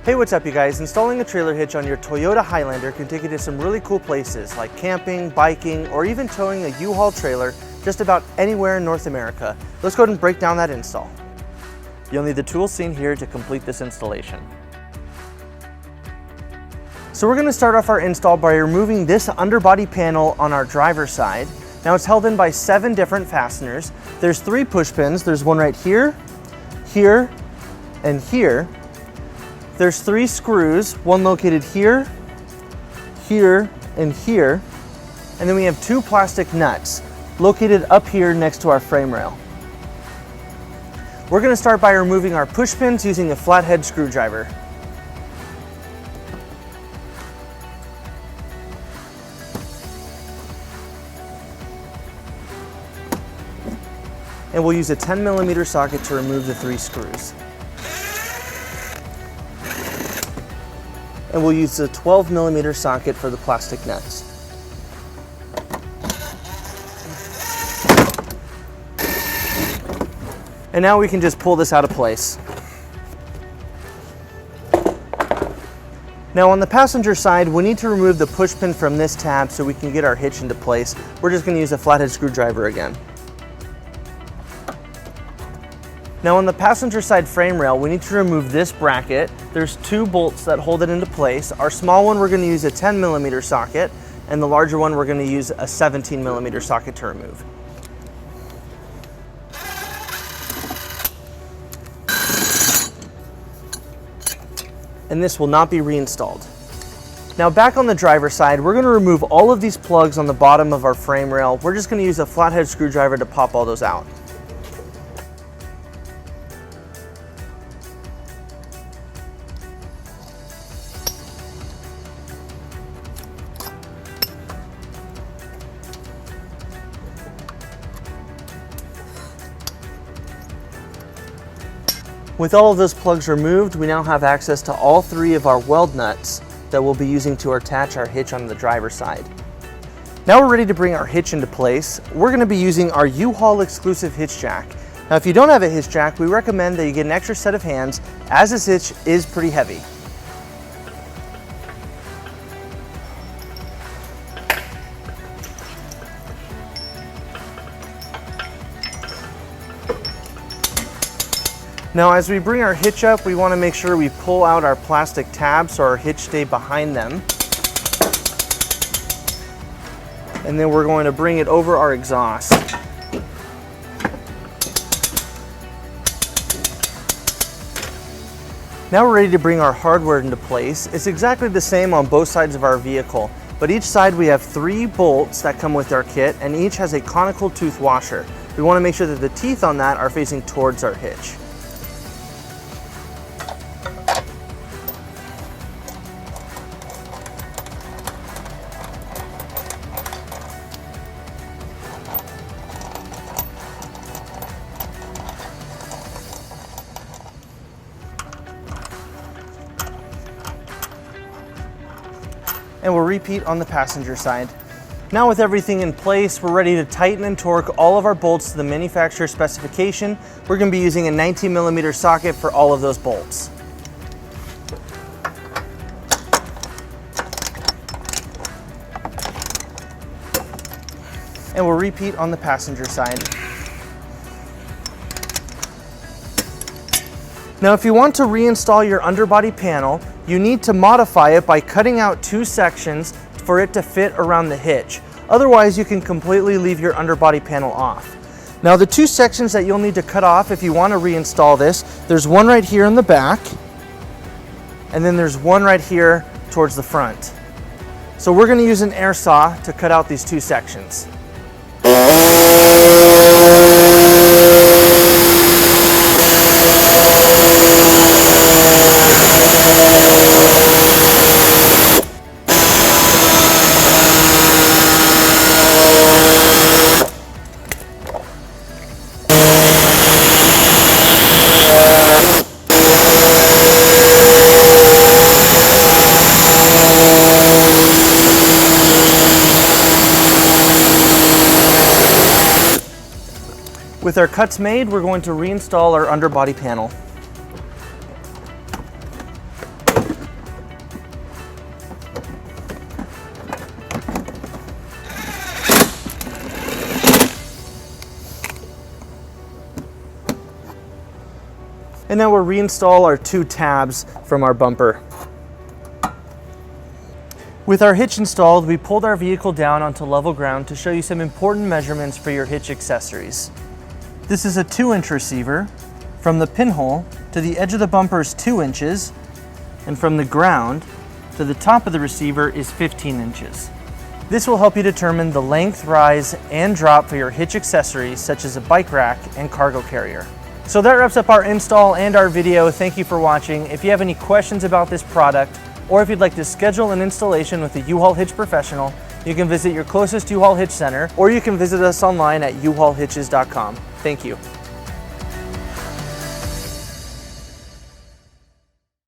Hey, what's up you guys? Installing a trailer hitch on your Toyota Highlander can take you to some really cool places like camping, biking, or even towing a U-Haul trailer just about anywhere in North America. Let's go ahead and break down that install. You'll need the tools seen here to complete this installation. So we're going to start off our install by removing this underbody panel on our driver's side. Now it's held in by 7 different fasteners. There's 3 push pins. There's one right here, here, and here. There's 3 screws, one located here, here, and here. And then we have 2 plastic nuts located up here next to our frame rail. We're going to start by removing our push pins using a flathead screwdriver. And we'll use a 10mm socket to remove the 3 screws. And we'll use the 12mm socket for the plastic nuts. And now we can just pull this out of place. Now on the passenger side, we need to remove the push pin from this tab so we can get our hitch into place. We're just going to use a flathead screwdriver again. Now on the passenger side frame rail, we need to remove this bracket. There's 2 bolts that hold it into place. Our small one, we're going to use a 10mm socket, and the larger one, we're going to use a 17mm socket to remove. And this will not be reinstalled. Now back on the driver's side, we're going to remove all of these plugs on the bottom of our frame rail. We're just going to use a flathead screwdriver to pop all those out. With all of those plugs removed, we now have access to all 3 of our weld nuts that we'll be using to attach our hitch on the driver's side. Now we're ready to bring our hitch into place. We're going to be using our U-Haul exclusive hitch jack. Now if you don't have a hitch jack, we recommend that you get an extra set of hands, as this hitch is pretty heavy. Now as we bring our hitch up, we want to make sure we pull out our plastic tabs so our hitch stay behind them. And then we're going to bring it over our exhaust. Now we're ready to bring our hardware into place. It's exactly the same on both sides of our vehicle, but each side we have 3 bolts that come with our kit, and each has a conical tooth washer. We want to make sure that the teeth on that are facing towards our hitch. And we'll repeat on the passenger side. Now with everything in place, we're ready to tighten and torque all of our bolts to the manufacturer specification. We're going to be using a 19mm socket for all of those bolts. And we'll repeat on the passenger side. Now if you want to reinstall your underbody panel, you need to modify it by cutting out 2 sections for it to fit around the hitch. Otherwise, you can completely leave your underbody panel off. Now the 2 sections that you'll need to cut off if you want to reinstall this, there's one right here in the back, and then there's one right here towards the front. So we're going to use an air saw to cut out these 2 sections. With our cuts made, we're going to reinstall our underbody panel. And now we'll reinstall our 2 tabs from our bumper. With our hitch installed, we pulled our vehicle down onto level ground to show you some important measurements for your hitch accessories. This is a 2-inch receiver. From the pinhole to the edge of the bumper is 2 inches, and from the ground to the top of the receiver is 15 inches. This will help you determine the length, rise, and drop for your hitch accessories such as a bike rack and cargo carrier. So that wraps up our install and our video. Thank you for watching. If you have any questions about this product, or if you'd like to schedule an installation with a U-Haul Hitch Professional, you can visit your closest U-Haul Hitch Center, or you can visit us online at uhaulhitches.com. Thank you.